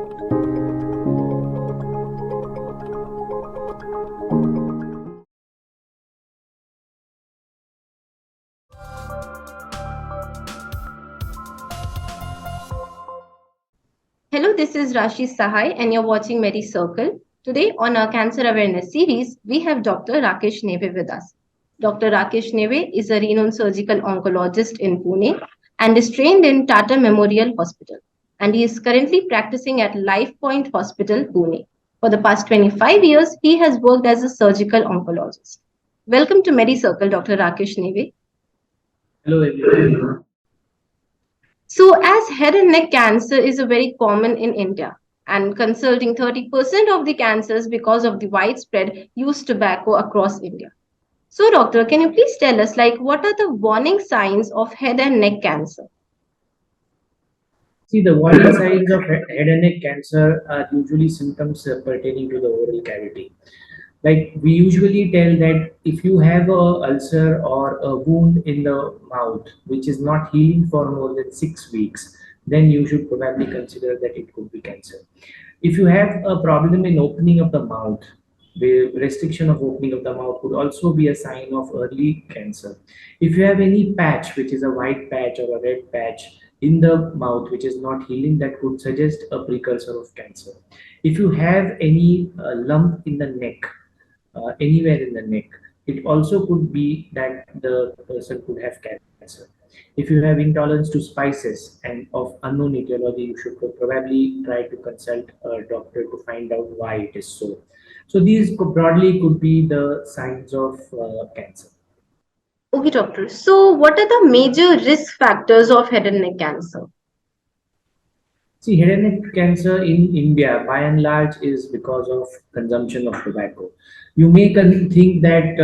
Hello, this is Rashi Sahai, and you're watching Medicircle. Today, on our cancer awareness series, we have Dr. Rakesh Neve with us. Dr. Rakesh Neve is a renowned surgical oncologist in Pune and is trained in Tata Memorial Hospital. And he is currently practicing at Life Point Hospital, Pune. For the past 25 years, he has worked as a surgical oncologist. Welcome to Medicircle, Dr. Rakesh Neve. Hello everyone. So, as head and neck cancer is a very common in India, and consulting 30% of the cancers because of the widespread use tobacco across India. So, doctor, can you please tell us, what are the warning signs of head and neck cancer? See, the warning signs of head and neck cancer are usually symptoms pertaining to the oral cavity. Like we usually tell that if you have a ulcer or a wound in the mouth which is not healing for more than 6 weeks, then you should probably consider that it could be cancer. If you have a problem in opening of the mouth, the restriction of opening of the mouth could also be a sign of early cancer. If you have any patch, which is a white patch or a red patch in the mouth, which is not healing, that could suggest a precursor of cancer. If you have any lump in the neck, anywhere in the neck, it also could be that the person could have cancer. If you have intolerance to spices and of unknown etiology, you should probably try to consult a doctor to find out why it is so. So these broadly could be the signs of cancer. Okay, doctor. So, what are the major risk factors of head and neck cancer? See, head and neck cancer in India, by and large, is because of consumption of tobacco. You may think that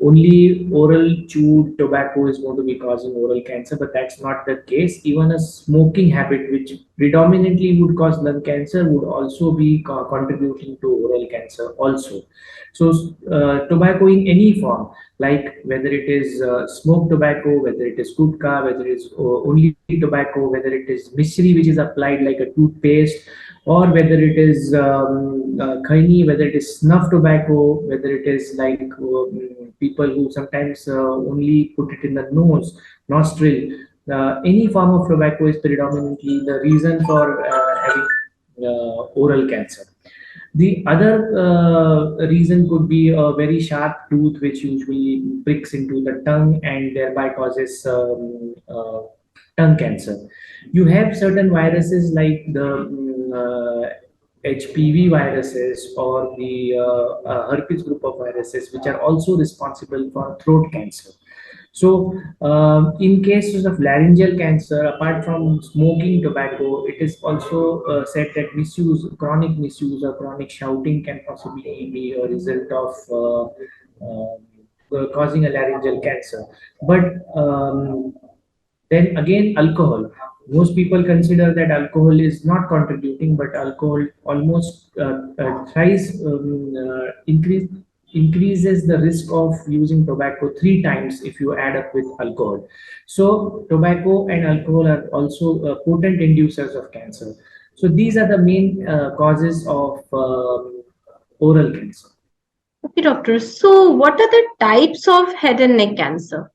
only oral chewed tobacco is going to be causing oral cancer, but that's not the case. Even a smoking habit, which predominantly would cause lung cancer, would also be contributing to oral cancer also. So, tobacco in any form, like whether it is smoked tobacco, whether it is gutka, whether it is only tobacco, whether it is misri, which is applied like a toothpaste, or whether it is khaini, whether it is snuff tobacco, whether it is like people who sometimes only put it in the nose, nostril. Any form of tobacco is predominantly the reason for having oral cancer. The other reason could be a very sharp tooth, which usually pricks into the tongue and thereby causes tongue cancer. You have certain viruses like the HPV viruses or the herpes group of viruses, which are also responsible for throat cancer. So, in cases of laryngeal cancer, apart from smoking tobacco, it is also said that chronic misuse or chronic shouting can possibly be a result of causing a laryngeal cancer. But then again, alcohol. Most people consider that alcohol is not contributing, but alcohol almost thrice increases the risk of using tobacco 3 times if you add up with alcohol. So tobacco and alcohol are also potent inducers of cancer. So these are the main causes of oral cancer. Okay, doctor. So, what are the types of head and neck cancer?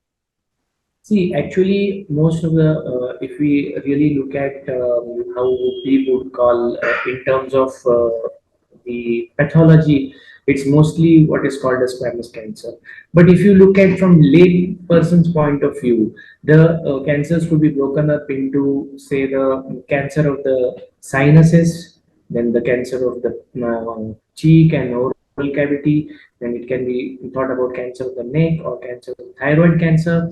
See, actually, most of the, if we really look at how we would call in terms of the pathology, it's mostly what is called as squamous cancer. But if you look at from lay person's point of view, the cancers could be broken up into, say, the cancer of the sinuses, then the cancer of the cheek and oral cavity, then it can be thought about cancer of the neck or cancer of thyroid cancer,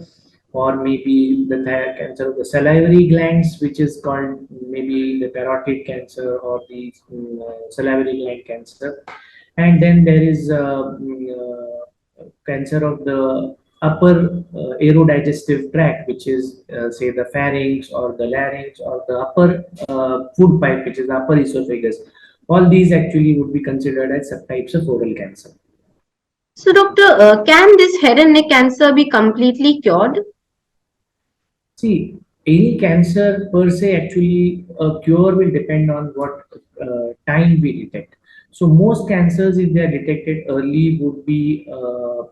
or maybe the cancer of the salivary glands, which is called maybe the parotid cancer or the salivary gland cancer. And then there is cancer of the upper aerodigestive tract, which is say the pharynx or the larynx or the upper food pipe, which is the upper esophagus. All these actually would be considered as subtypes of oral cancer. So, doctor, can this head and neck cancer be completely cured? See, any cancer per se, actually a cure will depend on what time we detect. So most cancers, if they are detected early, would be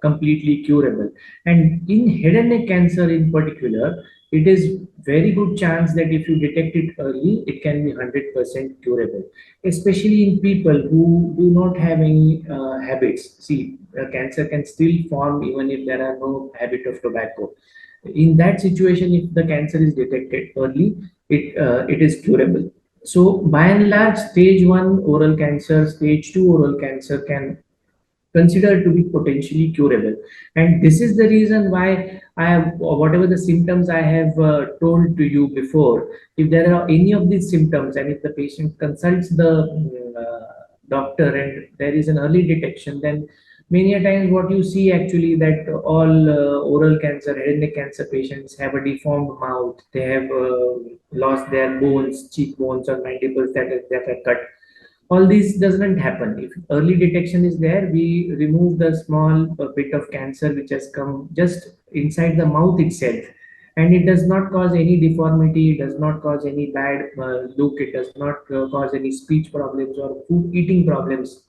completely curable. And in head and neck cancer in particular, it is very good chance that if you detect it early, it can be 100% curable, especially in people who do not have any habits. See, cancer can still form even if there are no habit of tobacco. In that situation, if the cancer is detected early, it is curable. So by and large, stage 1 oral cancer, stage 2 oral cancer can considered to be potentially curable. And this is the reason why I have, whatever the symptoms I have told to you before, if there are any of these symptoms and if the patient consults the doctor and there is an early detection, then many a times what you see actually that all oral cancer, head and neck cancer patients have a deformed mouth. They have lost their bones, cheekbones or mandibles that are cut. All this doesn't happen if early detection is there. We remove the small bit of cancer which has come just inside the mouth itself, and it does not cause any deformity, it does not cause any bad look, it does not cause any speech problems or food eating problems.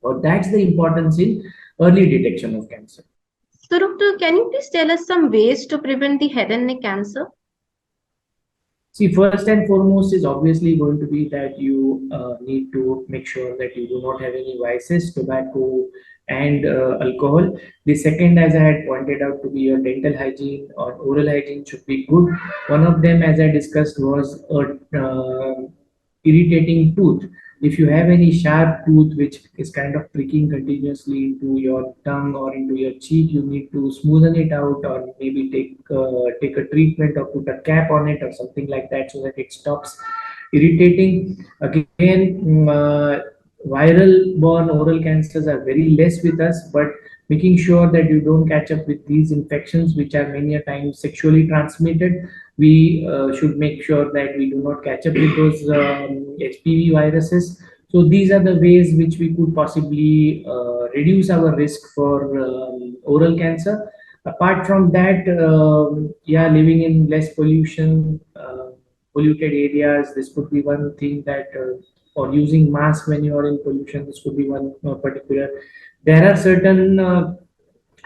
Or that's the importance in early detection of cancer. So, doctor, can you please tell us some ways to prevent the head and neck cancer? See, first and foremost is obviously going to be that you need to make sure that you do not have any vices, tobacco and alcohol. The second, as I had pointed out, to be your dental hygiene or oral hygiene should be good. One of them, as I discussed, was a irritating tooth. If you have any sharp tooth which is kind of pricking continuously into your tongue or into your cheek, you need to smoothen it out, or maybe take a treatment or put a cap on it or something like that so that it stops irritating. Again, viral borne oral cancers are very less with us, but making sure that you don't catch up with these infections which are many a time sexually transmitted, we should make sure that we do not catch up with those HPV viruses. So these are the ways which we could possibly reduce our risk for oral cancer. Apart from that, yeah, living in less polluted areas, this could be one thing that, or using mask when you are in pollution, this could be one particular. There are certain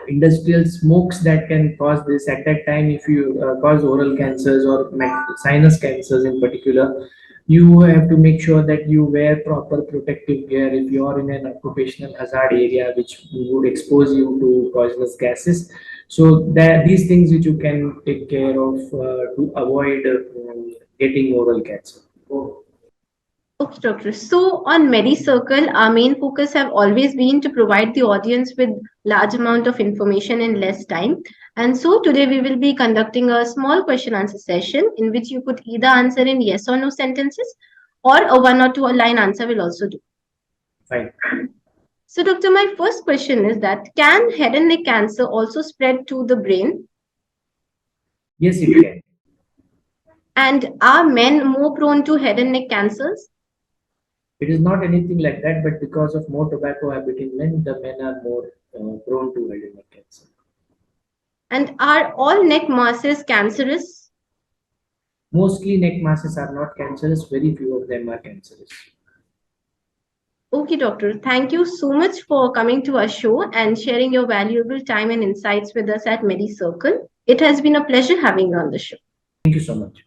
industrial smokes that can cause this. At that time, if you cause oral cancers or sinus cancers in particular, you have to make sure that you wear proper protective gear if you are in an occupational hazard area which would expose you to poisonous gases. So that these things which you can take care of to avoid getting oral cancer. Okay, doctor. So on Medicircle, our main focus have always been to provide the audience with large amount of information in less time. And so today we will be conducting a small question answer session in which you could either answer in yes or no sentences, or a one or two line answer will also do. Fine. So doctor, my first question is that can head and neck cancer also spread to the brain? Yes, it can. And are men more prone to head and neck cancers? It is not anything like that, but because of more tobacco habit in men, the men are more prone to head and neck cancer. And are all neck masses cancerous? Mostly neck masses are not cancerous, very few of them are cancerous. Okay, doctor. Thank you so much for coming to our show and sharing your valuable time and insights with us at Medicircle. It has been a pleasure having you on the show. Thank you so much.